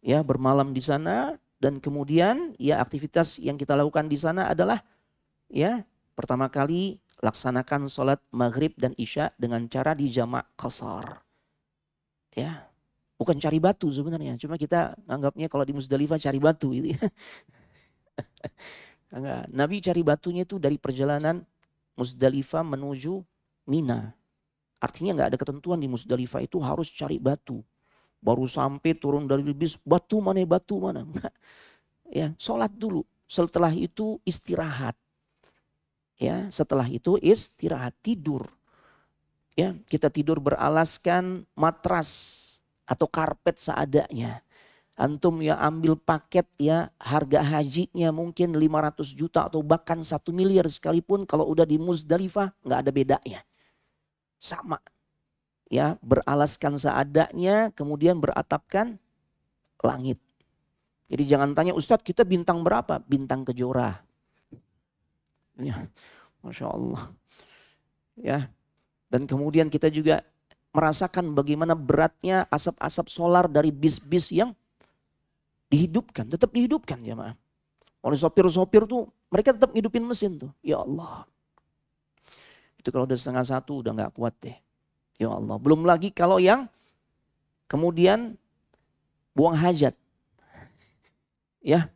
Ya, bermalam di sana dan kemudian ya aktivitas yang kita lakukan di sana adalah ya pertama kali laksanakan sholat maghrib dan isya dengan cara dijamak qasar. Ya, bukan cari batu sebenarnya, cuma kita anggapnya kalau di Musdalifah cari batu gitu ya. Enggak. Nabi cari batunya itu dari perjalanan Musdalifah menuju Mina. Artinya nggak ada ketentuan di Musdalifah itu harus cari batu. Baru sampai turun dari bis, batu mana batu mana. Enggak. Ya, sholat dulu. Setelah itu istirahat. Ya, setelah itu istirahat, tidur. Ya, kita tidur beralaskan matras atau karpet seadanya. Antum ya ambil paket ya harga hajinya mungkin 500 juta atau bahkan 1 miliar sekalipun kalau udah di Muzdalifah nggak ada bedanya. Sama ya beralaskan seadanya kemudian beratapkan langit. Jadi jangan tanya Ustadz kita bintang berapa? Bintang kejora. Ya, Masya Allah. Ya, dan kemudian kita juga merasakan bagaimana beratnya asap-asap solar dari bis-bis yang dihidupkan, tetap dihidupkan jemaah. Oleh sopir-sopir tuh, mereka tetap ngidupin mesin tuh. Ya Allah. Itu kalau udah 1:30 udah gak kuat deh. Ya Allah. Belum lagi kalau yang kemudian buang hajat. Ya.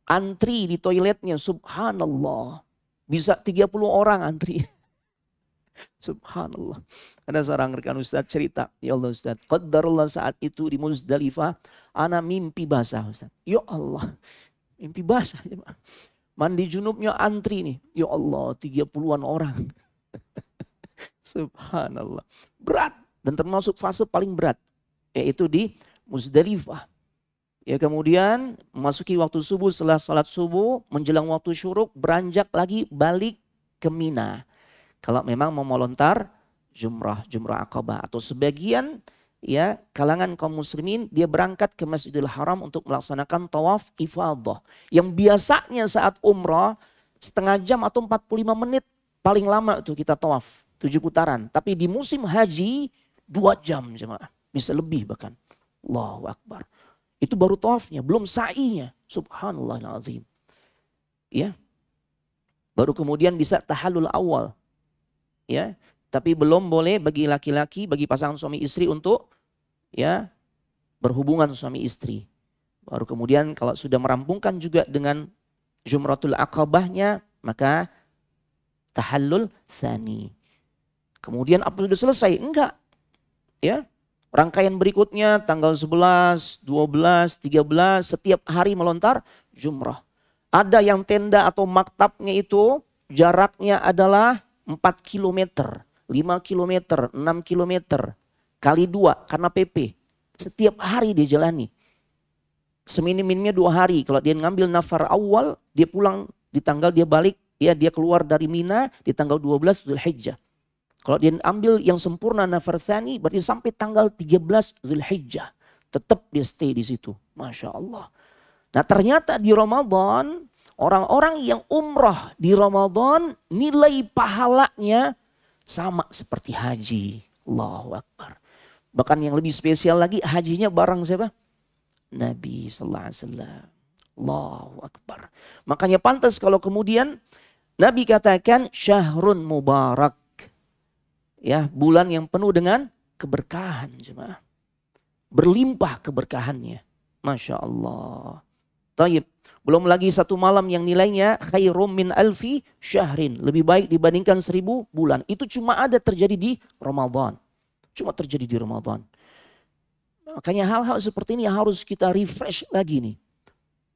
Antri di toiletnya, subhanallah. Bisa 30 orang antri. Subhanallah. Ada seorang rekan Ustadz cerita, ya Allah Ustadz, qadarullah saat itu di Muzdalifah, ana mimpi basah Ustadz. Ya Allah, mimpi basah. Mandi junubnya antri nih, ya Allah 30-an orang. Subhanallah. Berat dan termasuk fase paling berat, yaitu di Muzdalifah. Ya kemudian memasuki waktu subuh, setelah salat subuh, menjelang waktu syuruk, beranjak lagi balik ke Mina. Kalau memang mau melontar jumrah Aqabah atau sebagian ya kalangan kaum muslimin dia berangkat ke Masjidil Haram untuk melaksanakan tawaf ifadah. Yang biasanya saat umrah setengah jam atau 45 menit paling lama itu kita tawaf 7 putaran. Tapi di musim haji 2 jam jemaah, bisa lebih bahkan. Allahu Akbar. Itu baru tawafnya, belum sa'inya. Subhanallahilazim. Ya. Baru kemudian bisa tahallul awal. Ya, tapi belum boleh bagi laki-laki, bagi pasangan suami istri untuk ya berhubungan suami istri. Baru kemudian kalau sudah merampungkan juga dengan Jumratul Aqabahnya, maka tahallul tsani. Kemudian apa sudah selesai? Enggak. Ya. Rangkaian berikutnya tanggal 11, 12, 13 setiap hari melontar jumrah. Ada yang tenda atau maktabnya itu jaraknya adalah 4 kilometer, 5 kilometer, 6 kilometer, kali 2 karena PP. Setiap hari dia jalani. Seminim-minimnya 2 hari. Kalau dia ngambil nafar awal, dia pulang di tanggal dia balik, ya dia keluar dari Mina di tanggal 12 Dzulhijjah. Kalau dia ambil yang sempurna nafar tsani, berarti sampai tanggal 13 Dzulhijjah. Tetap dia stay di situ. Masya Allah. Nah ternyata di Ramadan, orang-orang yang umrah di Ramadan nilai pahalanya sama seperti haji. Allahu Akbar. Bahkan yang lebih spesial lagi hajinya bareng siapa? Nabi sallallahu alaihi wasallam. Allahu Akbar. Makanya pantas kalau kemudian Nabi katakan syahrun mubarak. Ya, bulan yang penuh dengan keberkahan jemaah. Berlimpah keberkahannya. Masya Allah. Taib. Belum lagi 1 malam yang nilainya khairum min alfi syahrin. Lebih baik dibandingkan 1000 bulan. Itu cuma ada terjadi di Ramadan. Cuma terjadi di Ramadan. Makanya hal-hal seperti ini harus kita refresh lagi nih.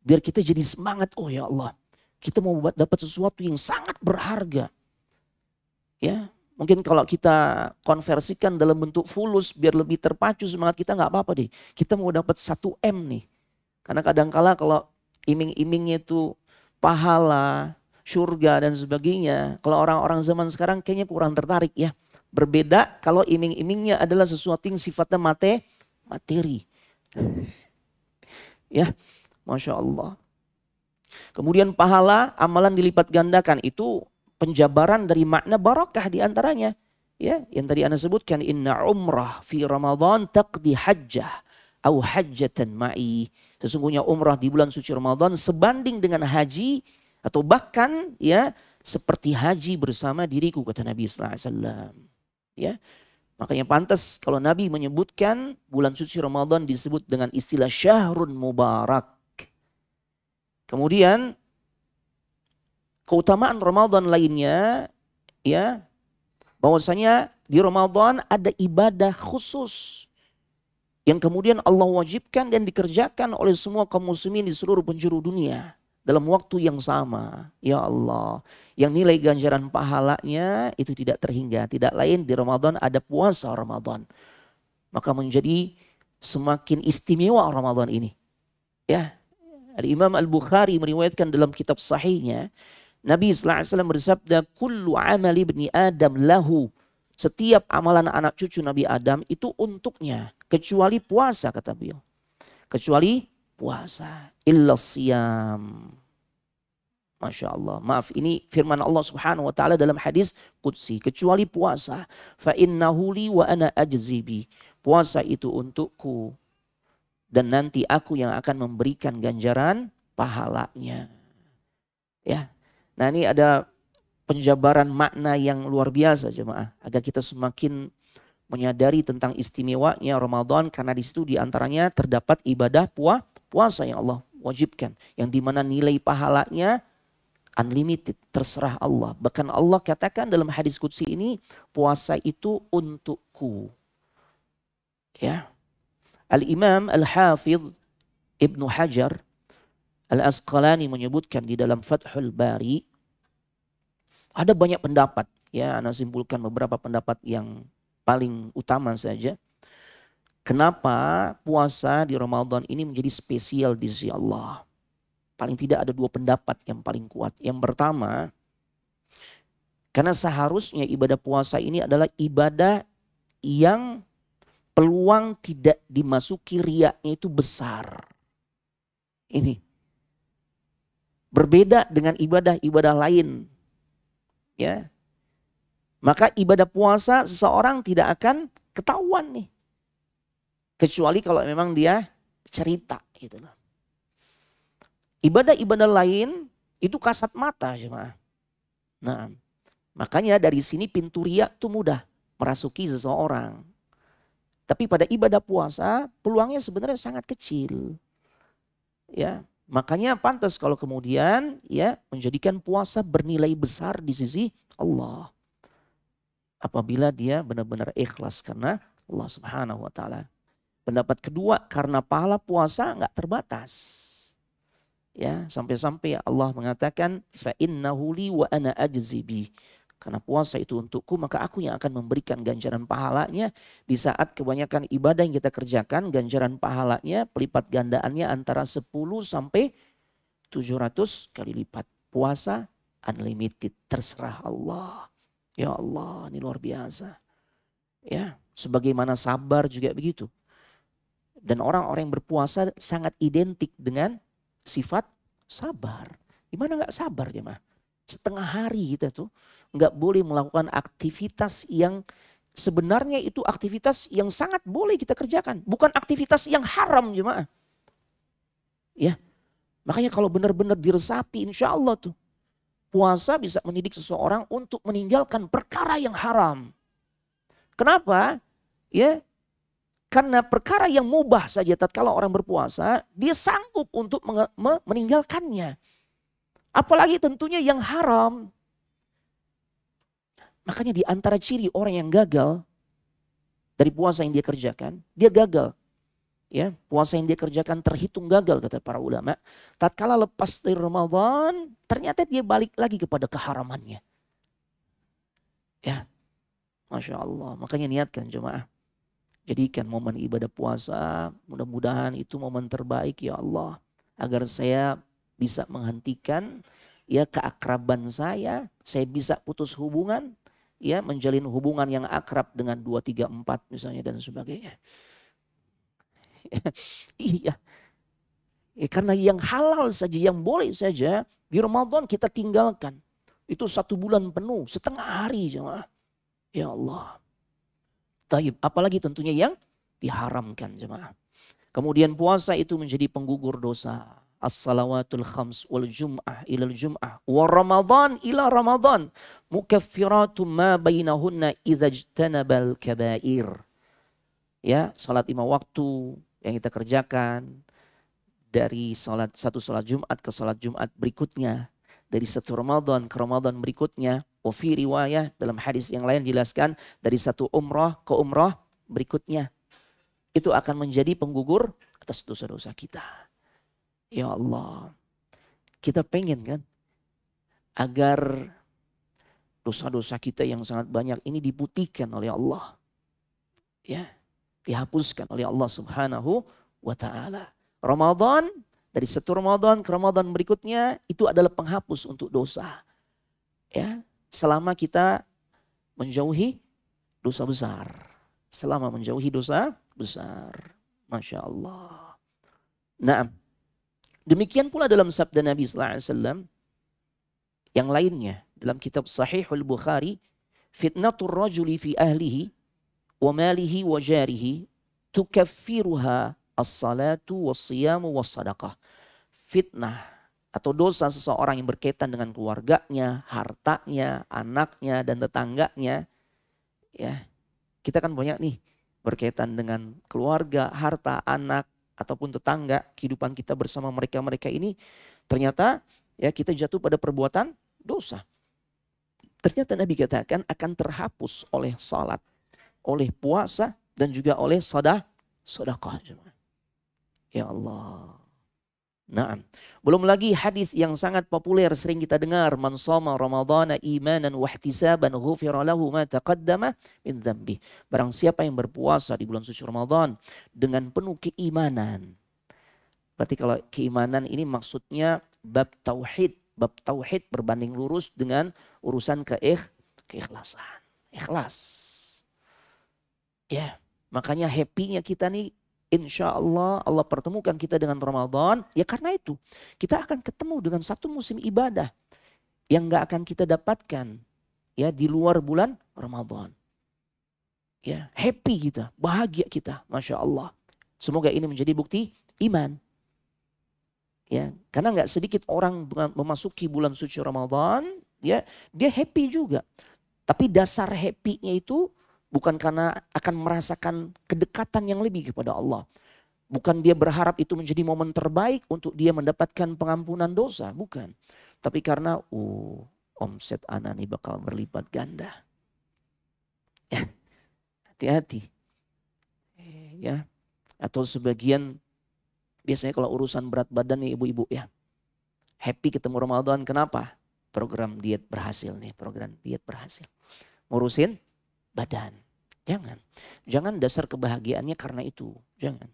Biar kita jadi semangat. Oh ya Allah. Kita mau dapat sesuatu yang sangat berharga. Ya. Mungkin kalau kita konversikan dalam bentuk fulus biar lebih terpacu semangat kita nggak apa-apa deh. Kita mau dapat 1 M nih. Karena kadangkala kalau iming-imingnya itu pahala, surga dan sebagainya. Kalau orang-orang zaman sekarang kayaknya kurang tertarik ya. Berbeda kalau iming-imingnya adalah sesuatu yang sifatnya materi. Ya, Masya Allah. Kemudian pahala, amalan dilipat gandakan itu penjabaran dari makna barakah diantaranya. Ya, yang tadi Anda sebutkan inna umrah fi Ramadan taqdi hajjah. au hajjatan ma'i. Sesungguhnya umrah di bulan suci Ramadan sebanding dengan haji atau bahkan ya seperti haji bersama diriku, kata Nabi sallallahu alaihi wasallam. Ya. Makanya pantas kalau Nabi menyebutkan bulan suci Ramadan disebut dengan istilah syahrun mubarak. Kemudian keutamaan Ramadan lainnya ya bahwasanya di Ramadan ada ibadah khusus yang kemudian Allah wajibkan dan dikerjakan oleh semua kaum muslimin di seluruh penjuru dunia dalam waktu yang sama. Ya Allah, yang nilai ganjaran pahalanya itu tidak terhingga. Tidak lain di Ramadan ada puasa Ramadan. Maka menjadi semakin istimewa Ramadan ini. Ya, Imam Al-Bukhari meriwayatkan dalam kitab sahihnya, Nabi sallallahu alaihi wasallam bersabda, "Kullu amali ibni Adam lahu." Setiap amalan anak cucu Nabi Adam itu untuknya, kecuali puasa, kata beliau. Kecuali puasa. Illa siyam. Masya Allah. Maaf, ini firman Allah subhanahu wa ta'ala dalam hadis qudsi. Kecuali puasa. Fa innahu li wa ana ajzibi. Puasa itu untukku. Dan nanti aku yang akan memberikan ganjaran pahalanya. Ya. Nah, ini ada penjabaran makna yang luar biasa jemaah. Agar kita semakin menyadari tentang istimewanya Ramadan. Karena di situ diantaranya terdapat ibadah puasa yang Allah wajibkan. Yang dimana nilai pahalanya unlimited, terserah Allah. Bahkan Allah katakan dalam hadis qudsi ini, puasa itu untukku. Ya. Al-Imam Al-Hafidh Ibnu Hajar Al-Asqalani menyebutkan di dalam Fathul Bari, ada banyak pendapat. Ya, Anda simpulkan beberapa pendapat yang paling utama saja. Kenapa puasa di Ramadan ini menjadi spesial di sisi Allah? Paling tidak ada dua pendapat yang paling kuat. Yang pertama, karena seharusnya ibadah puasa ini adalah ibadah yang peluang tidak dimasuki riyaknya itu besar. Ini berbeda dengan ibadah-ibadah lain. Ya. Maka ibadah puasa seseorang tidak akan ketahuan nih. Kecuali kalau memang dia cerita gitu loh. Ibadah-ibadah lain itu kasat mata jemaah. Nah, makanya dari sini pintu riak itu mudah merasuki seseorang. Tapi pada ibadah puasa peluangnya sebenarnya sangat kecil. Ya, makanya pantas kalau kemudian ya menjadikan puasa bernilai besar di sisi Allah. Apabila dia benar-benar ikhlas karena Allah Subhanahu wa taala. Pendapat kedua, karena pahala puasa enggak terbatas. Ya, sampai-sampai Allah mengatakan fa innahu li wa ana ajzibi. Karena puasa itu untukku, maka aku yang akan memberikan ganjaran pahalanya. Di saat kebanyakan ibadah yang kita kerjakan, ganjaran pahalanya pelipat gandaannya antara 10 sampai 700 kali lipat. Puasa unlimited, terserah Allah. Ya Allah, ini luar biasa. Ya, sebagaimana sabar juga begitu. Dan orang-orang yang berpuasa sangat identik dengan sifat sabar. Gimana nggak sabar ya mah? Setengah hari kita tuh nggak boleh melakukan aktivitas yang sebenarnya itu aktivitas yang sangat boleh kita kerjakan. Bukan aktivitas yang haram jemaah. Ya, makanya kalau benar-benar diresapi insya Allah tuh. Puasa bisa mendidik seseorang untuk meninggalkan perkara yang haram. Kenapa? Ya, karena perkara yang mubah saja tatkala orang berpuasa, dia sanggup untuk meninggalkannya. Apalagi tentunya yang haram. Makanya di antara ciri orang yang gagal dari puasa yang dia kerjakan, dia gagal. Ya, puasa yang dia kerjakan terhitung gagal kata para ulama. Tatkala lepas dari Ramadan, ternyata dia balik lagi kepada keharamannya. Ya, Masya Allah. Makanya niatkan jemaah. Jadikan momen ibadah puasa, mudah-mudahan itu momen terbaik ya Allah. Agar saya bisa menghentikan ya keakraban saya bisa putus hubungan, ya menjalin hubungan yang akrab dengan 2, 3, 4 misalnya dan sebagainya. Iya. Ya, karena yang halal saja, yang boleh saja di Ramadan kita tinggalkan. Itu 1 bulan penuh, setengah hari jemaah. Ya Allah. Taib, apalagi tentunya yang diharamkan jemaah. Kemudian puasa itu menjadi penggugur dosa. As-salawatul khams wal jum'ah ilal jum'ah wa ramadhan ila ramadhan mukaffiratun ma bainahunna idza ijtanabal kabair. Ya, salat 5 waktu yang kita kerjakan dari satu salat Jumat ke salat Jumat berikutnya, dari satu Ramadan ke Ramadan berikutnya. Wa fi riwayah, dalam hadis yang lain jelaskan, dari satu umrah ke umrah berikutnya. Itu akan menjadi penggugur atas dosa-dosa kita. Ya Allah, kita pengen kan agar dosa-dosa kita yang sangat banyak ini diputihkan oleh Allah. Ya, dihapuskan oleh Allah Subhanahu wa taala. Ramadan, dari satu Ramadan ke Ramadan berikutnya itu adalah penghapus untuk dosa. Ya, selama kita menjauhi dosa besar. Selama menjauhi dosa besar. Masya Allah. Nah, demikian pula dalam sabda Nabi SAW yang lainnya. Dalam kitab Sahihul Bukhari, fitnatur rajuli fi ahlihi wa malihi wa jarihi tukaffiruha as-salatu was-siyamu was-sadaqah. Fitnah atau dosa seseorang yang berkaitan dengan keluarganya, hartanya, anaknya, dan tetangganya. Ya, kita kan banyak nih berkaitan dengan keluarga, harta, anak, ataupun tetangga. Kehidupan kita bersama mereka-mereka ini ternyata ya kita jatuh pada perbuatan dosa. Ternyata Nabi katakan akan terhapus oleh salat, oleh puasa, dan juga oleh sedekah. Ya Allah. Nah, belum lagi hadis yang sangat populer sering kita dengar, man shoma ramadhana imanan wa ihtisaban ghufira lahu ma taqaddama min dzambi. Barang siapa yang berpuasa di bulan suci Ramadan dengan penuh keimanan. Berarti kalau keimanan ini maksudnya bab tauhid. Bab tauhid berbanding lurus dengan urusan keikhlasan. Ikhlas. Ya, makanya happy-nya kita nih, insya Allah Allah pertemukan kita dengan Ramadan. Ya karena itu kita akan ketemu dengan satu musim ibadah yang gak akan kita dapatkan ya di luar bulan Ramadan. Ya, happy kita, bahagia kita, Masya Allah. Semoga ini menjadi bukti iman. Ya, karena gak sedikit orang memasuki bulan suci Ramadan, ya dia happy juga. Tapi dasar happy-nya itu bukan karena akan merasakan kedekatan yang lebih kepada Allah. Bukan dia berharap itu menjadi momen terbaik untuk dia mendapatkan pengampunan dosa. Bukan. Tapi karena omset anak ini bakal berlipat ganda. Ya, hati-hati. Ya, atau sebagian biasanya kalau urusan berat badan nih ibu-ibu ya. Happy ketemu Ramadan, kenapa? Program diet berhasil nih, program diet berhasil. Ngurusin badan. Jangan dasar kebahagiaannya karena itu. Jangan.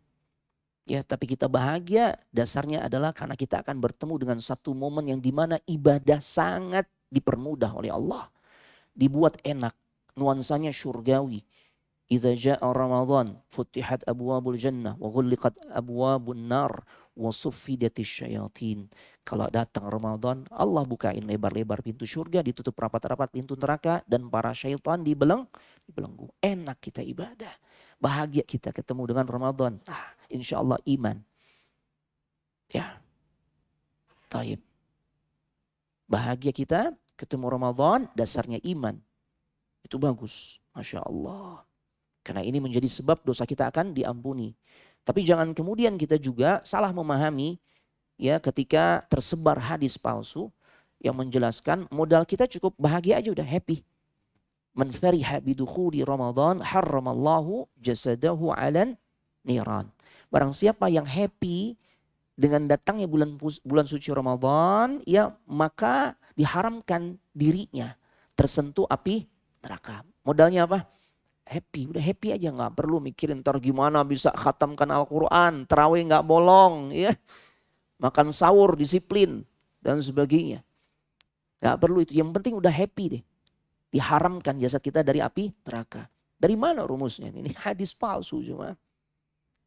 Ya, tapi kita bahagia dasarnya adalah karena kita akan bertemu dengan satu momen yang dimana ibadah sangat dipermudah oleh Allah. Dibuat enak, nuansanya syurgawi. Idza jaa Ramadan futihat abwabul jannah wa ghulliqat abwabun nar wa suffidatis syayatin. Kalau datang Ramadan, Allah bukain lebar-lebar pintu surga, ditutup rapat-rapat pintu neraka, dan para syaitan dibelenggu. Enak kita ibadah. Bahagia kita ketemu dengan Ramadan. Insya Allah iman. Ya. Taib. Bahagia kita ketemu Ramadan, dasarnya iman. Itu bagus. Masya Allah. Karena ini menjadi sebab dosa kita akan diampuni. Tapi jangan kemudian kita juga salah memahami ya ketika tersebar hadis palsu yang menjelaskan modal kita cukup bahagia aja udah happy. Man fariha bidukhuli Ramadan harramallahu jasadahu 'alan niran. Barang siapa yang happy dengan datangnya bulan suci Ramadan, ya maka diharamkan dirinya tersentuh api neraka. Modalnya apa? Happy, udah happy aja, nggak perlu mikirin ntar gimana bisa khatamkan Al-Quran, tarawih nggak bolong, ya, makan sahur disiplin dan sebagainya. Nggak perlu itu, yang penting udah happy deh. Diharamkan jasad kita dari api neraka. Dari mana rumusnya? Ini hadis palsu cuma.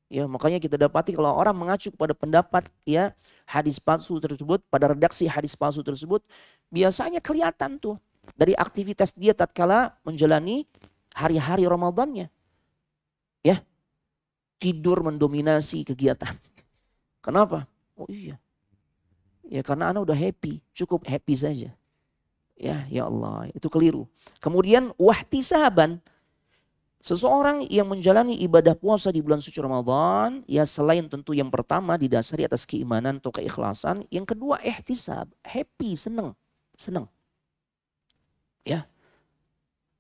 Ya makanya kita dapati kalau orang mengacu pada pendapat ya hadis palsu tersebut, pada redaksi hadis palsu tersebut, biasanya kelihatan tuh dari aktivitas dia tatkala menjalani hari-hari Ramadannya. Ya. Tidur mendominasi kegiatan. Kenapa? Oh iya. Ya karena anak udah happy, cukup happy saja. Ya Allah, itu keliru. Kemudian wahtisaban. Seseorang yang menjalani ibadah puasa di bulan suci Ramadan, ya selain tentu yang pertama didasari atas keimanan atau keikhlasan, yang kedua ihtisab, happy, senang, senang. Ya,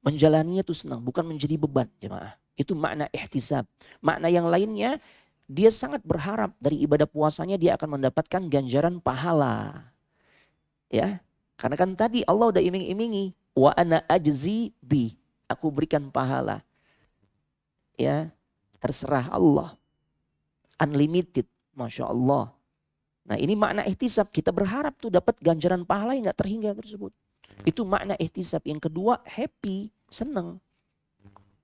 menjalaninya itu senang, bukan menjadi beban, jemaah. Itu makna ihtisab. Makna yang lainnya, dia sangat berharap dari ibadah puasanya dia akan mendapatkan ganjaran pahala. Ya, karena kan tadi Allah udah iming-imingi, wa ana ajzi bi, aku berikan pahala. Ya, terserah Allah. Unlimited, Masya Allah. Nah ini makna ihtisab, kita berharap tuh dapat ganjaran pahala yang gak terhingga tersebut. Itu makna ihtisab. Yang kedua happy, senang.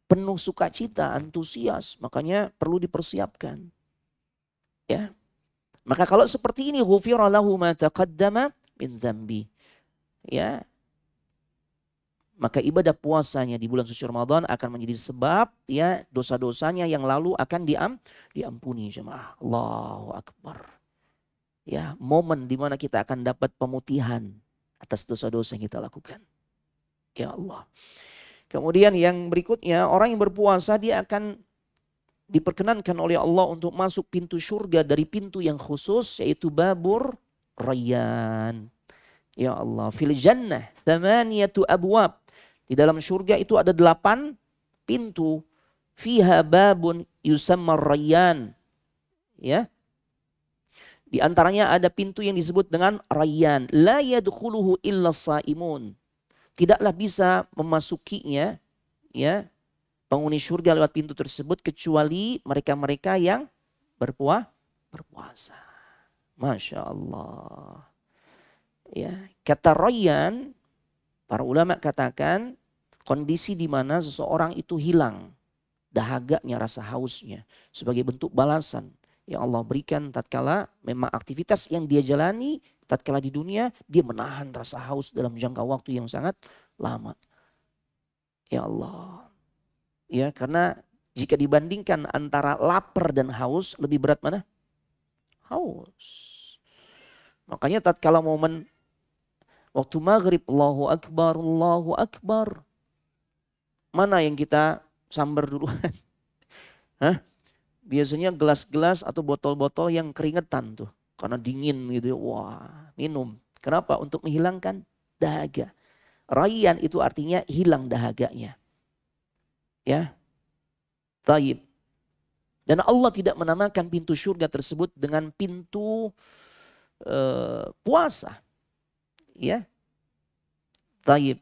Penuh sukacita, antusias, makanya perlu dipersiapkan. Ya. Maka kalau seperti ini, ghufira lahu ma taqaddama min dzambi. Ya. Maka ibadah puasanya di bulan suci Ramadan akan menjadi sebab ya dosa-dosanya yang lalu akan diampuni, jemaah. Allahu Akbar. Ya, momen di mana kita akan dapat pemutihan atas dosa-dosa yang kita lakukan. Ya Allah. Kemudian yang berikutnya, orang yang berpuasa dia akan diperkenankan oleh Allah untuk masuk pintu surga dari pintu yang khusus, yaitu babur Rayyan. Ya Allah, fil jannah thamaniyatu abwab. Di dalam surga itu ada 8 pintu. Fiha babun yusamma Rayyan. Ya. Di antaranya ada pintu yang disebut dengan Rayyan. La yadkhuluhu illa shaimun. Tidaklah bisa memasukinya ya penghuni surga lewat pintu tersebut kecuali mereka-mereka yang berpuasa. Masya Allah. Ya, kata Rayyan, para ulama katakan kondisi di mana seseorang itu hilang dahaganya, rasa hausnya sebagai bentuk balasan yang Allah berikan tatkala memang aktivitas yang dia jalani tatkala di dunia dia menahan rasa haus dalam jangka waktu yang sangat lama. Ya Allah. Ya, karena jika dibandingkan antara lapar dan haus, lebih berat mana? Haus. Makanya tatkala momen waktu maghrib, Allahu Akbar, Allahu Akbar. Mana yang kita sambar duluan? Hah? Biasanya gelas-gelas atau botol-botol yang keringetan tuh. Karena dingin gitu. Wah, minum. Kenapa? Untuk menghilangkan dahaga. Rayyan itu artinya hilang dahaganya. Ya. Taib. Dan Allah tidak menamakan pintu surga tersebut dengan pintu puasa. Ya. Taib.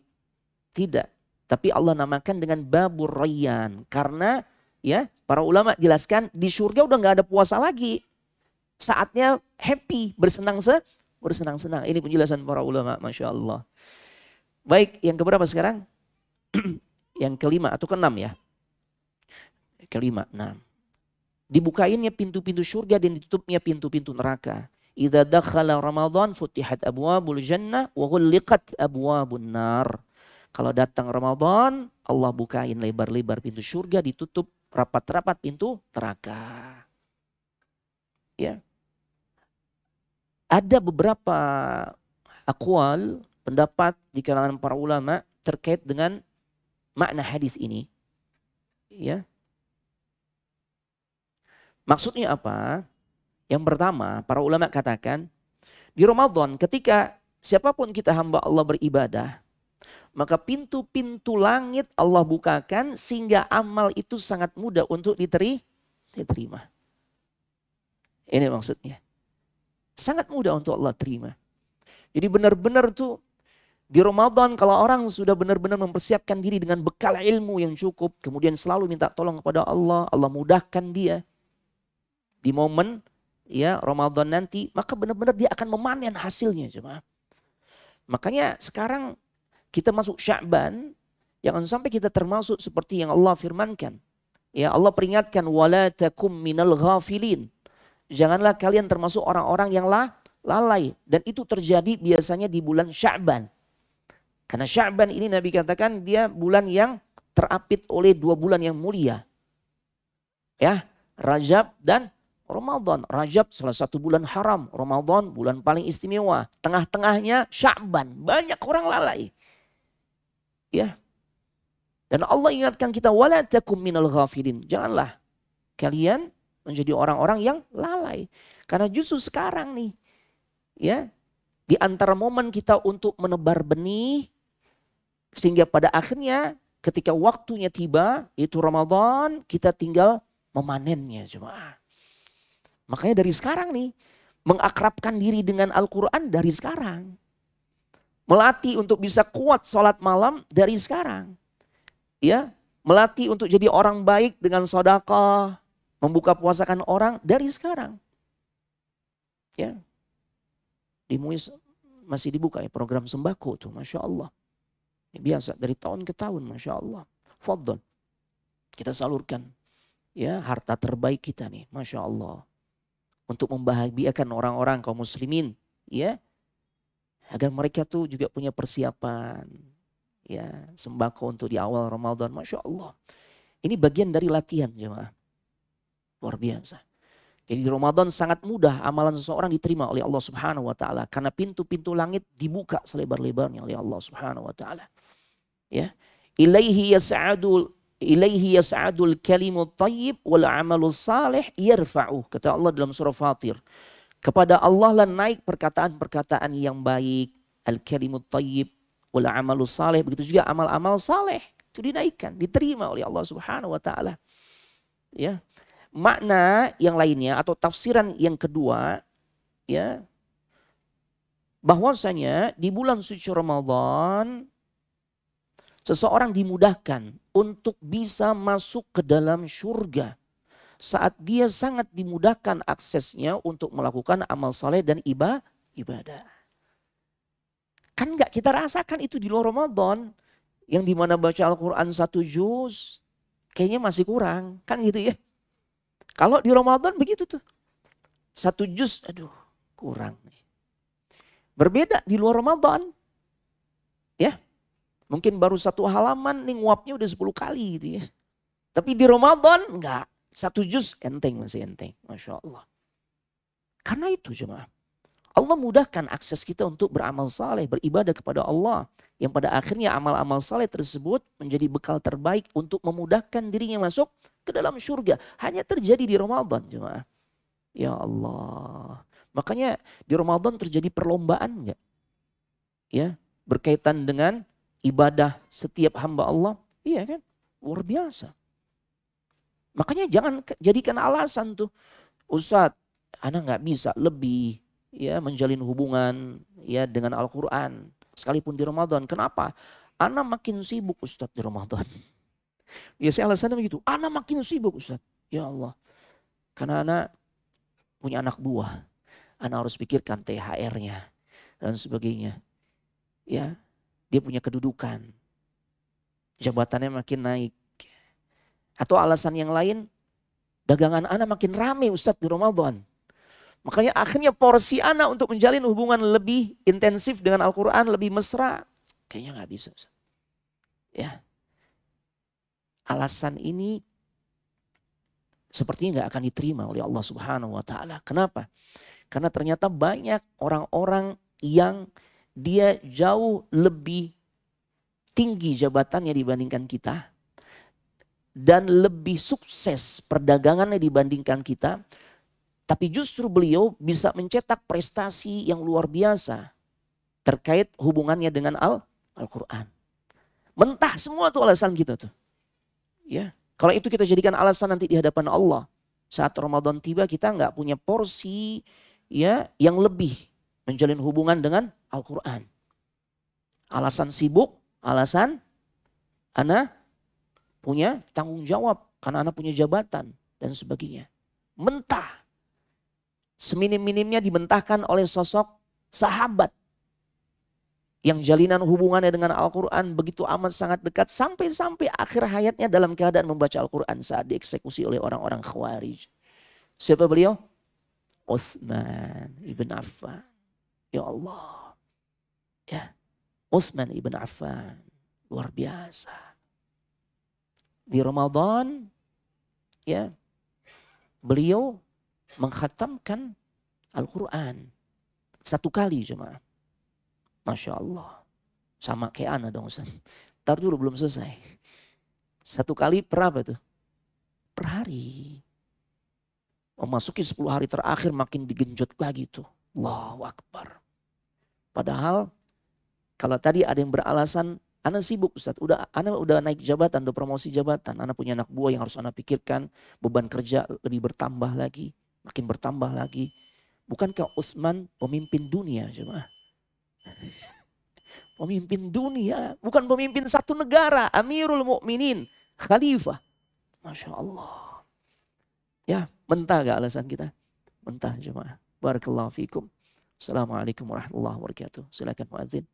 Tidak. Tapi Allah namakan dengan babur Rayyan. Karena ya para ulama jelaskan di surga udah gak ada puasa lagi. Saatnya happy, bersenang-senang. Ini penjelasan para ulama, Masya Allah. Baik, yang keberapa sekarang? Yang kelima atau keenam ya? Kelima, 6. Dibukainnya pintu-pintu surga dan ditutupnya pintu-pintu neraka. Idza dakhala Ramadan futihat abwabul jannah wa ghulliqat abwabun nar. Kalau datang Ramadan, Allah bukain lebar-lebar pintu surga, ditutup rapat-rapat pintu neraka. Ya. Ada beberapa aqwal, pendapat di kalangan para ulama terkait dengan makna hadis ini. Ya. Maksudnya apa? Yang pertama, para ulama katakan, di Ramadan ketika siapapun kita hamba Allah beribadah, maka pintu-pintu langit Allah bukakan sehingga amal itu sangat mudah untuk diterima. Ini maksudnya. Sangat mudah untuk Allah terima. Jadi benar-benar tuh di Ramadan kalau orang sudah benar-benar mempersiapkan diri dengan bekal ilmu yang cukup, kemudian selalu minta tolong kepada Allah, Allah mudahkan dia. Di momen ya Ramadan nanti, maka benar-benar dia akan memanen hasilnya, jemaah. Makanya sekarang kita masuk Sya'ban, jangan sampai kita termasuk seperti yang Allah firmankan. Ya Allah peringatkan, wala takum minal ghafilin. Janganlah kalian termasuk orang-orang yang lalai. Dan itu terjadi biasanya di bulan Sya'ban. Karena Sya'ban ini Nabi katakan dia bulan yang terapit oleh 2 bulan yang mulia. Ya, Rajab dan Ramadan. Rajab salah satu bulan haram, Ramadan bulan paling istimewa. Tengah-tengahnya Sya'ban. Banyak orang lalai. Ya. Dan Allah ingatkan kita, wala takum minal ghafilin. Janganlah kalian menjadi orang-orang yang lalai. Karena justru sekarang nih, ya, di antara momen kita untuk menebar benih, sehingga pada akhirnya ketika waktunya tiba, itu Ramadan, kita tinggal memanennya jemaah. Makanya dari sekarang nih, mengakrabkan diri dengan Al-Quran dari sekarang. Melatih untuk bisa kuat sholat malam dari sekarang. Ya, melatih untuk jadi orang baik dengan sedekah, membuka puasakan orang dari sekarang. Ya, di MUIS masih dibuka ya program sembako tuh, Masya Allah. Biasa dari tahun ke tahun, Masya Allah. Fadhol, kita salurkan ya harta terbaik kita nih, Masya Allah. Untuk membahagiakan orang-orang kaum muslimin, ya, agar mereka tuh juga punya persiapan. Ya, sembako untuk di awal Ramadan, Masya Allah. Ini bagian dari latihan jemaah. Luar biasa. Jadi di Ramadan sangat mudah amalan seseorang diterima oleh Allah Subhanahu wa taala karena pintu-pintu langit dibuka selebar-lebarnya oleh Allah Subhanahu wa taala. Ya. Ilaihi yas'adul kalimut thayyib wal amalus salih yarfa'u. Kata Allah dalam surah Fatir. Kepada Allah lah naik perkataan-perkataan yang baik, al-kalimut thayyib wal amalus salih, begitu juga amal-amal saleh itu dinaikkan, diterima oleh Allah Subhanahu wa taala. Ya. Makna yang lainnya atau tafsiran yang kedua, ya, bahwasanya di bulan suci Ramadan seseorang dimudahkan untuk bisa masuk ke dalam surga saat dia sangat dimudahkan aksesnya untuk melakukan amal saleh dan ibadah. Kan nggak kita rasakan itu di luar Ramadan, yang dimana baca Al-Quran 1 juz kayaknya masih kurang, kan gitu ya. Kalau di Ramadan begitu tuh. 1 juz, aduh kurang. Berbeda di luar Ramadan. Ya. Mungkin baru 1 halaman nih nguapnya udah 10 kali gitu ya. Tapi di Ramadan enggak. 1 juz enteng, masih enteng. Masya Allah. Karena itu jemaah. Allah mudahkan akses kita untuk beramal saleh, beribadah kepada Allah. Yang pada akhirnya amal-amal saleh tersebut menjadi bekal terbaik untuk memudahkan dirinya masuk ke dalam surga. Hanya terjadi di Ramadan jemaah. Ya Allah. Makanya di Ramadan terjadi perlombaan enggak? Ya, berkaitan dengan ibadah setiap hamba Allah. Iya kan? Luar biasa. Makanya jangan jadikan alasan tuh. Ustadz, anak nggak bisa lebih ya menjalin hubungan ya dengan Al-Quran. Sekalipun di Ramadan. Kenapa? Anak makin sibuk Ustadz di Ramadan. Biasanya alasannya begitu. Anak makin sibuk Ustaz. Ya Allah. Karena anak punya anak buah. Anak harus pikirkan THR-nya. Dan sebagainya. Ya. Dia punya kedudukan. Jabatannya makin naik. Atau alasan yang lain. Dagangan anak makin rame Ustaz di Ramadan. Makanya akhirnya porsi anak untuk menjalin hubungan lebih intensif dengan Al-Quran. Lebih mesra. Kayaknya gak bisa Ustaz. Ya. Alasan ini sepertinya nggak akan diterima oleh Allah Subhanahu wa taala. Kenapa? Karena ternyata banyak orang-orang yang dia jauh lebih tinggi jabatannya dibandingkan kita dan lebih sukses perdagangannya dibandingkan kita, tapi justru beliau bisa mencetak prestasi yang luar biasa terkait hubungannya dengan Al-Quran. Mentah semua tuh alasan kita tuh. Ya, kalau itu kita jadikan alasan nanti di hadapan Allah. Saat Ramadan tiba kita nggak punya porsi ya yang lebih menjalin hubungan dengan Al-Quran. Alasan sibuk, alasan anak punya tanggung jawab karena anak punya jabatan dan sebagainya. Mentah. Seminim-minimnya dimentahkan oleh sosok sahabat. Yang jalinan hubungannya dengan Al-Quran begitu amat sangat dekat. Sampai-sampai akhir hayatnya dalam keadaan membaca Al-Quran saat dieksekusi oleh orang-orang Khawarij. Siapa beliau? Utsman ibn Affan. Ya Allah. Ya, Utsman ibn Affan. Luar biasa. Di Ramadan, ya, beliau mengkhatamkan Al-Quran 1 kali jemaah. Masya Allah. Sama kayak ana dong Ustaz. Ntar dulu belum selesai. 1 kali per apa tuh? Per hari. Memasuki 10 hari terakhir makin digenjot lagi tuh. Allahu Akbar. Padahal kalau tadi ada yang beralasan, ana sibuk Ustaz, ana udah naik jabatan, udah promosi jabatan. Ana punya anak buah yang harus ana pikirkan, beban kerja lebih bertambah lagi, makin bertambah lagi. Bukankah Utsman pemimpin dunia jemaah? Pemimpin dunia, bukan pemimpin satu negara, Amirul Mukminin, Khalifah. Masya Allah. Ya, mentah gak alasan kita? Mentah jemaah. Barakallahu fikum. Assalamualaikum warahmatullahi wabarakatuh. Silakan muadzin.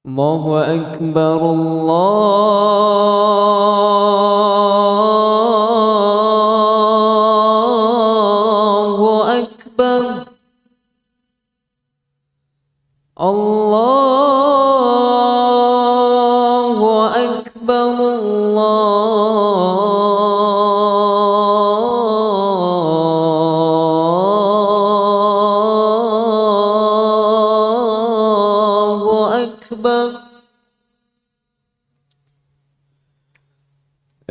الله أكبر الله أكبر الله أكبر الله أكبر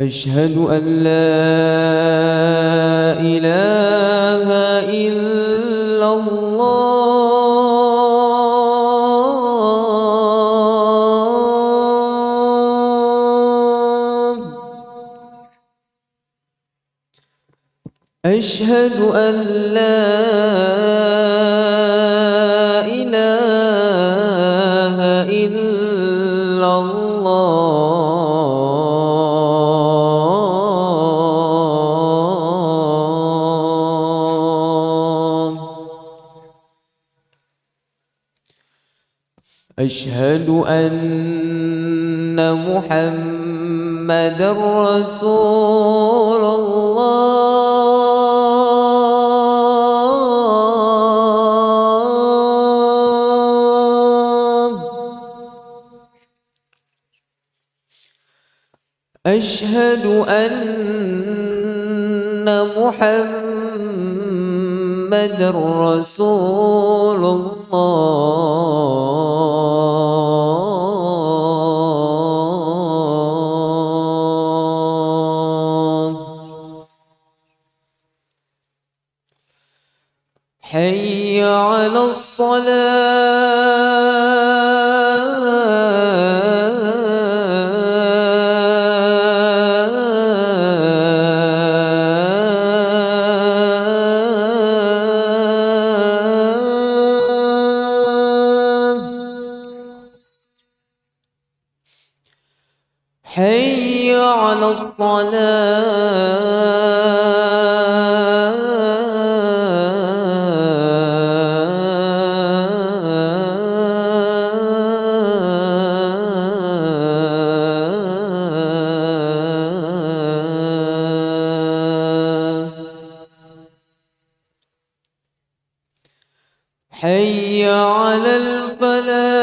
أشهد أن لا إله إلا الله أشهد أن لا إله إلا الله أشهد أن محمدًا رسول الله أشهد أن محمدًا رسول الله حي على الصلاة حي على الصلاة حي على الفلاح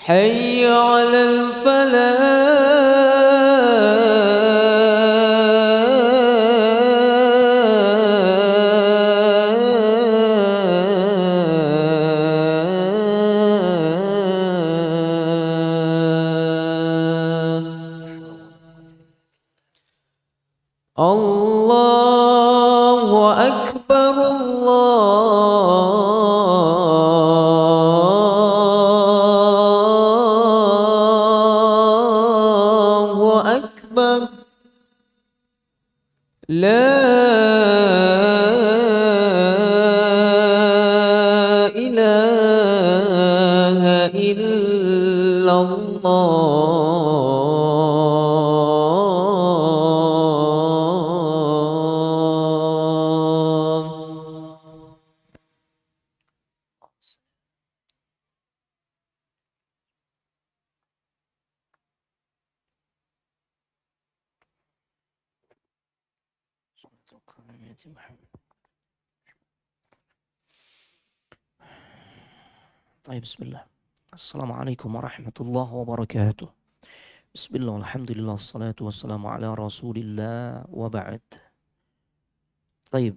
حي على الفلاح الله أكبر Baik, bismillah. Assalamualaikum warahmatullahi wabarakatuh. Bismillah, alhamdulillah, salatu wassalamu ala rasulillah wa ba'd. Baik,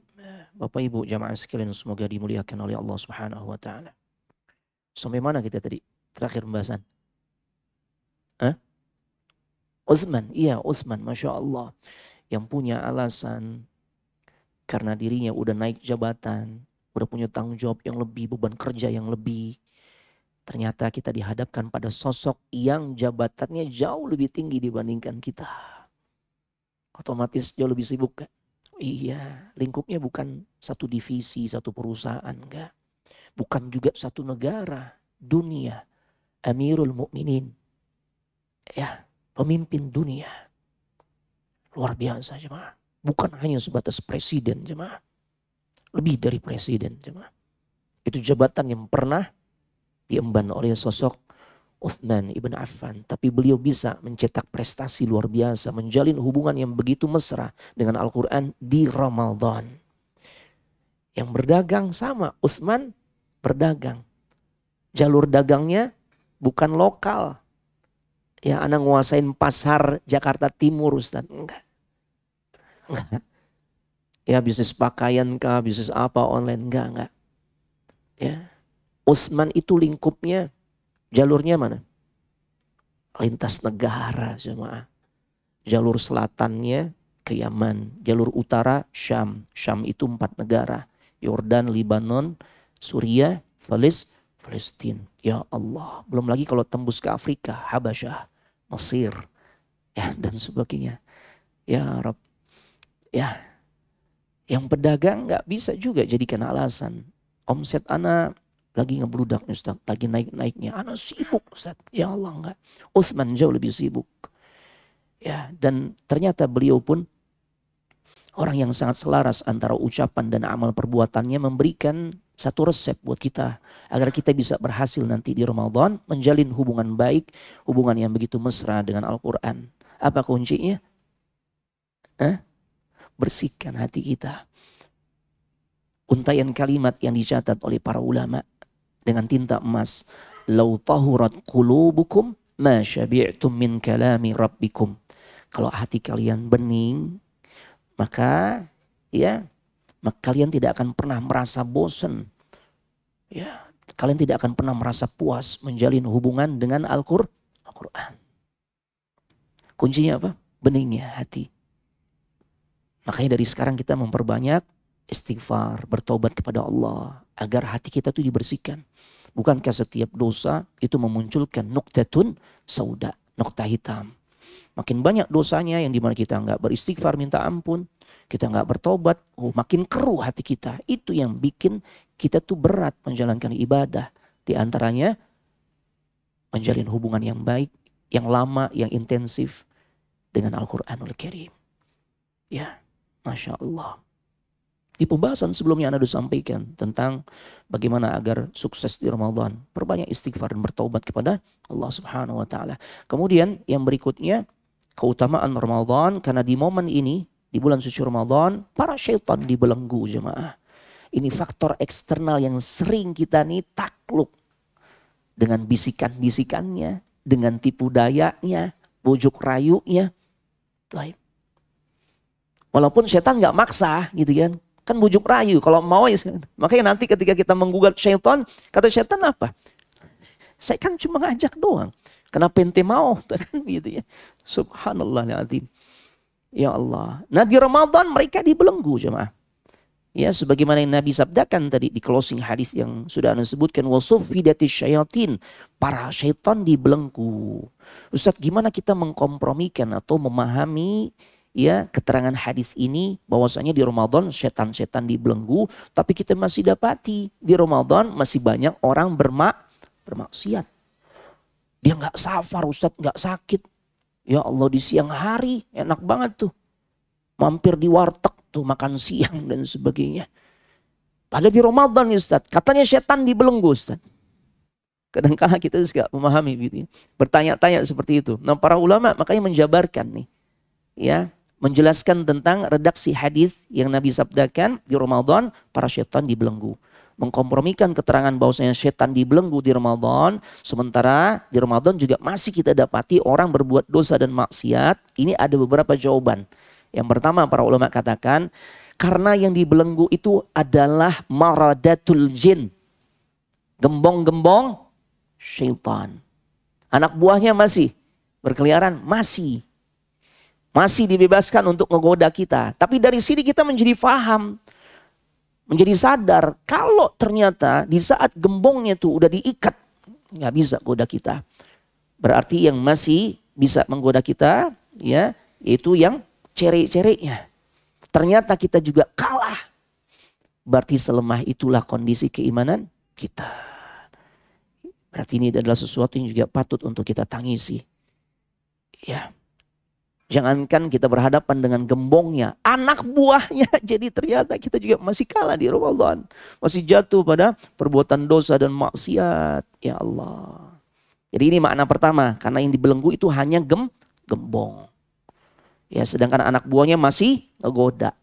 Bapak Ibu jamaah sekalian semoga dimuliakan oleh Allah Subhanahu wa taala. Sampai mana kita tadi? Terakhir pembahasan. Utsman, iya Utsman, Masya Allah. Yang punya alasan karena dirinya udah naik jabatan, udah punya tanggung jawab yang lebih, beban kerja yang lebih. Ternyata kita dihadapkan pada sosok yang jabatannya jauh lebih tinggi dibandingkan kita. Otomatis jauh lebih sibuk kan? Iya, lingkupnya bukan satu divisi, satu perusahaan, enggak. Bukan juga satu negara, dunia. Amirul Mukminin. Ya, pemimpin dunia. Luar biasa jemaah. Bukan hanya sebatas presiden jemaah. Lebih dari presiden jemaah. Itu jabatan yang pernah diemban oleh sosok Utsman ibn Affan. Tapi beliau bisa mencetak prestasi luar biasa. Menjalin hubungan yang begitu mesra dengan Al-Quran di Ramadan. Yang berdagang sama. Utsman berdagang. Jalur dagangnya bukan lokal. Ya, anak nguasain pasar Jakarta Timur Ustaz. Enggak. Ya, bisnis pakaian kah, bisnis apa online. Enggak. Ya. Utsman itu lingkupnya, jalurnya mana? Lintas negara jemaah. Jalur selatannya ke Yaman. Jalur utara Syam. Syam itu 4 negara. Yordan, Libanon, Suriah, Palestina. Ya Allah. Belum lagi kalau tembus ke Afrika. Habasyah, Mesir. Ya, dan sebagainya. Ya Rabb. Ya. Yang pedagang gak bisa juga jadikan alasan. Omset anak lagi ngebludak nih Ustaz, lagi naik-naiknya. Anak sibuk Ustaz, ya Allah enggak. Utsman jauh lebih sibuk. Ya, dan ternyata beliau pun orang yang sangat selaras antara ucapan dan amal perbuatannya, memberikan satu resep buat kita. Agar kita bisa berhasil nanti di Ramadan, menjalin hubungan baik, hubungan yang begitu mesra dengan Al-Quran. Apa kuncinya? Bersihkan hati kita. Untaian kalimat yang dicatat oleh para ulama dengan tinta emas. Lau tahurat qulubukum ma syabi'tum min kalami rabbikum. Kalau hati kalian bening, maka kalian tidak akan pernah merasa bosan. Ya, kalian tidak akan pernah merasa puas menjalin hubungan dengan Al-Quran. Kuncinya apa? Beningnya hati. Makanya dari sekarang kita memperbanyak istighfar, bertobat kepada Allah agar hati kita itu dibersihkan. Bukankah setiap dosa itu memunculkan nuktatun sauda, nokta hitam. Makin banyak dosanya yang dimana kita nggak beristighfar minta ampun, kita nggak bertobat, makin keruh hati kita. Itu yang bikin kita tuh berat menjalankan ibadah. Di antaranya menjalin hubungan yang baik, yang lama, yang intensif dengan Al-Quranul Karim. Ya, Masya Allah. Di pembahasan sebelumnya Anda sudah sampaikan tentang bagaimana agar sukses di Ramadan. Perbanyak istighfar dan bertaubat kepada Allah Subhanahu wa taala. Kemudian yang berikutnya, keutamaan Ramadan, karena di momen ini, di bulan suci Ramadan, para syaitan dibelenggu jemaah. Ini faktor eksternal yang sering kita nih takluk dengan bisikan-bisikannya, dengan tipu dayanya, bujuk rayunya. Baik. Walaupun syaitan nggak maksa gitu kan bujuk rayu kalau mau ya. Makanya nanti ketika kita menggugat syaitan, kata syaitan apa? Saya kan cuma ngajak doang. Kenapa ente mau? Kan gitu ya. Subhanallahirrahmanirrahim. Ya Allah. Nah di Ramadan mereka dibelenggu jemaah. Ya sebagaimana yang Nabi sabdakan tadi di closing hadis yang sudah Anda sebutkan. Wasufidati syayatin. Para syaitan dibelenggu. Ustaz, gimana kita mengkompromikan atau memahami ya keterangan hadis ini bahwasanya di Ramadan setan-setan dibelenggu, tapi kita masih dapati di Ramadan masih banyak orang bermaksiat. Dia nggak safar Ustaz, nggak sakit. Ya Allah di siang hari enak banget tuh. Mampir di warteg tuh makan siang dan sebagainya. Padahal di Ramadan Ustaz, katanya setan dibelenggu Ustaz. Kadang-kadang kita juga memahami gitu. Bertanya-tanya seperti itu. Nah para ulama makanya menjabarkan nih. Ya, menjelaskan tentang redaksi hadis yang Nabi sabdakan di Ramadan, para syaitan dibelenggu. Mengkompromikan keterangan bahwasanya syaitan dibelenggu di Ramadan, sementara di Ramadan juga masih kita dapati orang berbuat dosa dan maksiat. Ini ada beberapa jawaban. Yang pertama, para ulama katakan karena yang dibelenggu itu adalah maradatul jin, gembong-gembong syaitan. Anak buahnya masih berkeliaran, masih dibebaskan untuk menggoda kita. Tapi dari sini kita menjadi faham, menjadi sadar kalau ternyata di saat gembongnya itu udah diikat, nggak bisa goda kita. Berarti yang masih bisa menggoda kita, ya, itu yang cere-cerenya. Ternyata kita juga kalah. Berarti selemah itulah kondisi keimanan kita. Berarti ini adalah sesuatu yang juga patut untuk kita tangisi. Ya. Jangankan kita berhadapan dengan gembongnya, anak buahnya. Jadi ternyata kita juga masih kalah di Ramadan. Masih jatuh pada perbuatan dosa dan maksiat. Ya Allah. Jadi ini makna pertama. Karena yang dibelenggu itu hanya gembong. Ya, sedangkan anak buahnya masih ngegoda.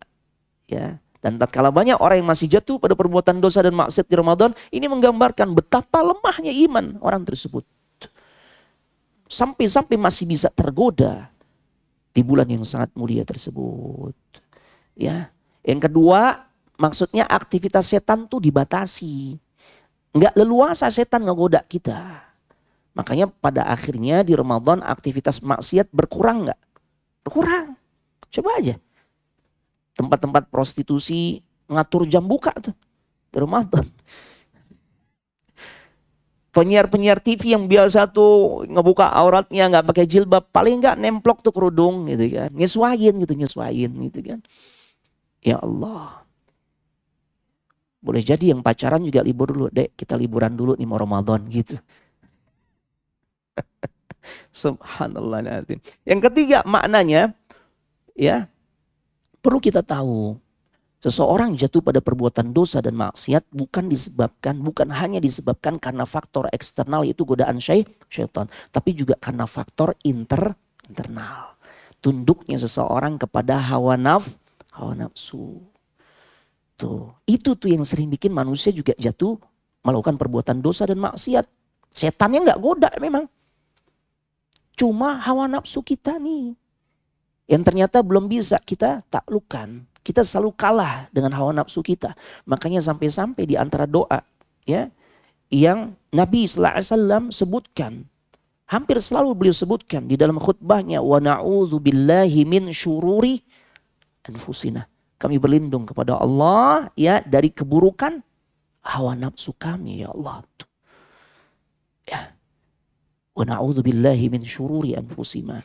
Ya. Dan tatkala banyak orang yang masih jatuh pada perbuatan dosa dan maksiat di Ramadan, ini menggambarkan betapa lemahnya iman orang tersebut. Sampai-sampai masih bisa tergoda di bulan yang sangat mulia tersebut. Ya. Yang kedua, maksudnya aktivitas setan tuh dibatasi. Enggak leluasa setan ngegoda kita. Makanya pada akhirnya di Ramadan aktivitas maksiat berkurang enggak? Berkurang. Coba aja. Tempat-tempat prostitusi ngatur jam buka tuh di Ramadan. Penyiar-penyiar TV yang biasa tuh ngebuka auratnya nggak pakai jilbab, paling nggak nemplok tuh kerudung gitu kan, nyesuaiin gitu kan. Ya Allah, boleh jadi yang pacaran juga libur dulu, dek kita liburan dulu nih mau Ramadan gitu. Subhanallahirrahmanirrahim. Yang ketiga maknanya, ya perlu kita tahu. Seseorang jatuh pada perbuatan dosa dan maksiat bukan hanya disebabkan karena faktor eksternal yaitu godaan syaitan, tapi juga karena faktor internal. Tunduknya seseorang kepada hawa nafsu. Itu tuh yang sering bikin manusia juga jatuh melakukan perbuatan dosa dan maksiat. Setannya nggak goda memang. Cuma hawa nafsu kita nih yang ternyata belum bisa kita taklukkan. Kita selalu kalah dengan hawa nafsu kita. Makanya sampai-sampai di antara doa, ya, yang Nabi SAW sebutkan, hampir selalu beliau sebutkan di dalam khutbahnya, wa na'udzubillahi min syururi anfusina. Kami berlindung kepada Allah, ya, dari keburukan hawa nafsu kami, ya Allah. Ya. Wa na'udzubillahi min syururi anfusina.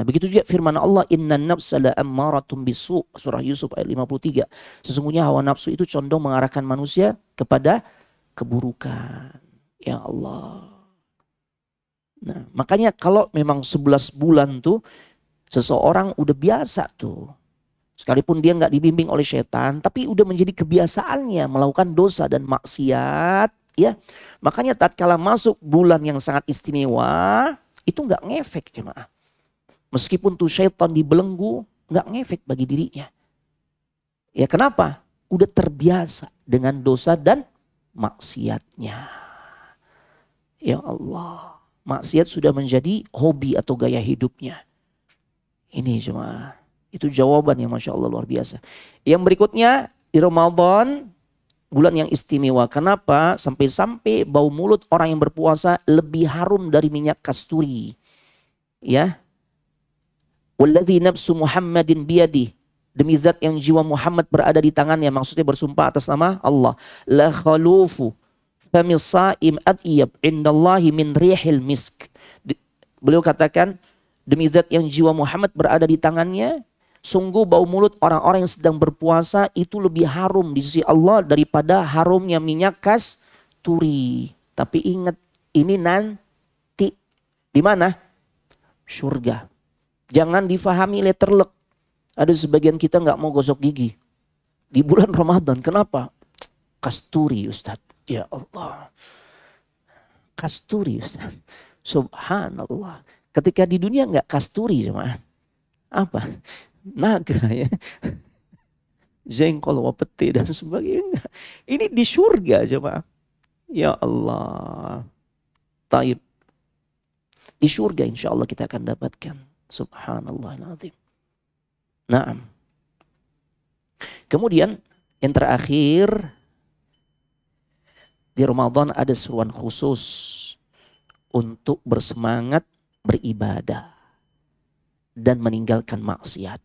Begitu juga firman Allah, innan nafsa la'ammaratun bisu', surah Yusuf ayat 53. Sesungguhnya hawa nafsu itu condong mengarahkan manusia kepada keburukan. Ya Allah. Nah, makanya kalau memang 11 bulan tuh seseorang udah biasa tuh. Sekalipun dia nggak dibimbing oleh setan, tapi udah menjadi kebiasaannya melakukan dosa dan maksiat, ya. Makanya tatkala masuk bulan yang sangat istimewa, itu nggak ngefek jemaah. Meskipun tuh syaitan dibelenggu, nggak ngefek bagi dirinya. Ya kenapa? Udah terbiasa dengan dosa dan maksiatnya. Ya Allah. Maksiat sudah menjadi hobi atau gaya hidupnya. Ini jemaah. Itu jawaban yang Masya Allah luar biasa. Yang berikutnya di Ramadan, bulan yang istimewa. Kenapa? Sampai-sampai bau mulut orang yang berpuasa lebih harum dari minyak kasturi. Ya. Walladzi nafsu Muhammadin biyadi. Demi zat yang jiwa Muhammad berada di tangannya. Maksudnya bersumpah atas nama Allah. La khalufu famis saim atyab indallahi min rihil misk. Beliau katakan, demi zat yang jiwa Muhammad berada di tangannya, sungguh bau mulut orang-orang yang sedang berpuasa itu lebih harum di sisi Allah daripada harumnya minyak kasturi. Tapi ingat, ini nanti di mana? Surga. Jangan difahami letterlek. Ada sebagian kita nggak mau gosok gigi di bulan Ramadan. Kenapa? Kasturi Ustaz. Ya Allah. Kasturi Ustaz. Subhanallah. Ketika di dunia nggak kasturi, jemaah. apa? Naga ya. Jengkol, peti dan sebagainya. Ini di surga jemaah. Ya Allah. Taib. Di surga insya Allah kita akan dapatkan. Subhanallahiladzim. Naam. Kemudian yang terakhir, di Ramadan ada seruan khusus untuk bersemangat beribadah dan meninggalkan maksiat.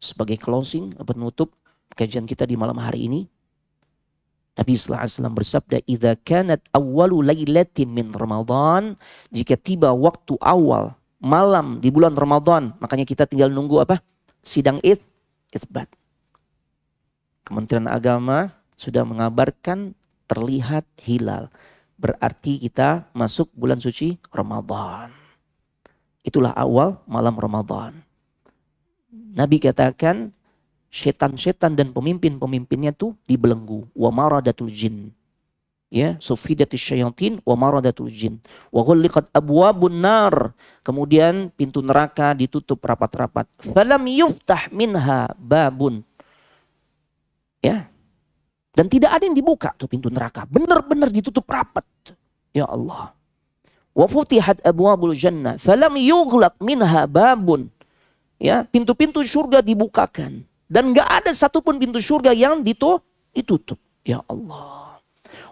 Sebagai closing, penutup kajian kita di malam hari ini, Nabi sallallahu alaihi wasallam bersabda, "Idza kanat awwalu lailatin min Ramadan," jika tiba waktu awal malam di bulan Ramadan, makanya kita tinggal nunggu apa? Sidang Itsbat. Kementerian Agama sudah mengabarkan terlihat hilal. Berarti kita masuk bulan suci Ramadan. Itulah awal malam Ramadan. Nabi katakan setan-setan dan pemimpin-pemimpinnya tuh dibelenggu. Wa maradatul jin. Ya, sufidatus syayatin wa maradatul jin. Wa ghulliqat abwabun nar. Kemudian pintu neraka ditutup rapat-rapat. Falam yuftah minha babun. Ya. Dan tidak ada yang dibuka tuh pintu neraka. Benar-benar ditutup rapat. Ya Allah. Wa futihat abwabul jannah. Falam yughlaq minha babun. Ya, pintu-pintu surga dibukakan. Dan gak ada satupun pintu surga yang ditutup. Ya Allah.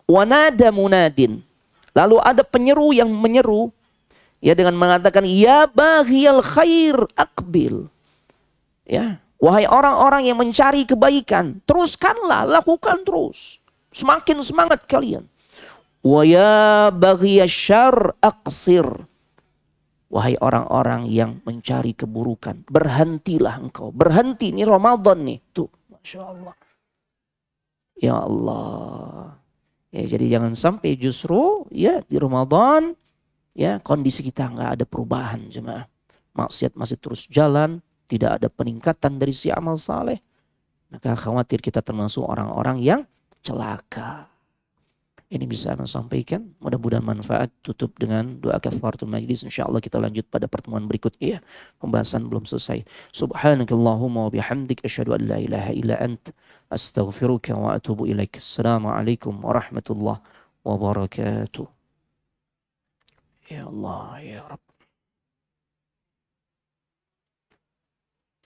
Wa nada munadin. Lalu ada penyeru yang menyeru. Ya, dengan mengatakan, ya baghiyal khair aqbil. Ya. Wahai orang-orang yang mencari kebaikan, teruskanlah, lakukan terus. Semakin semangat kalian. Wa ya baghiyasyarr aqsir. Wahai orang-orang yang mencari keburukan, berhentilah engkau. Berhenti, ini Ramadan nih. Tuh, Masya Allah. Ya Allah. Ya, jadi jangan sampai justru ya di Ramadan ya kondisi kita nggak ada perubahan jemaah. Maksiat masih terus jalan. Tidak ada peningkatan dari si amal saleh, maka khawatir kita termasuk orang-orang yang celaka. Ini bisa Anda sampaikan. Mudah-mudahan manfaat. Tutup dengan doa kafaratul majlis. InsyaAllah kita lanjut pada pertemuan berikutnya. Pembahasan belum selesai. Subhanakallahumma wa bihamdik. Asyhadu an la ilaha illa ant. Astaghfiruka wa atubu ilaik. Assalamualaikum warahmatullahi wabarakatuh. Ya Allah, ya Rabb.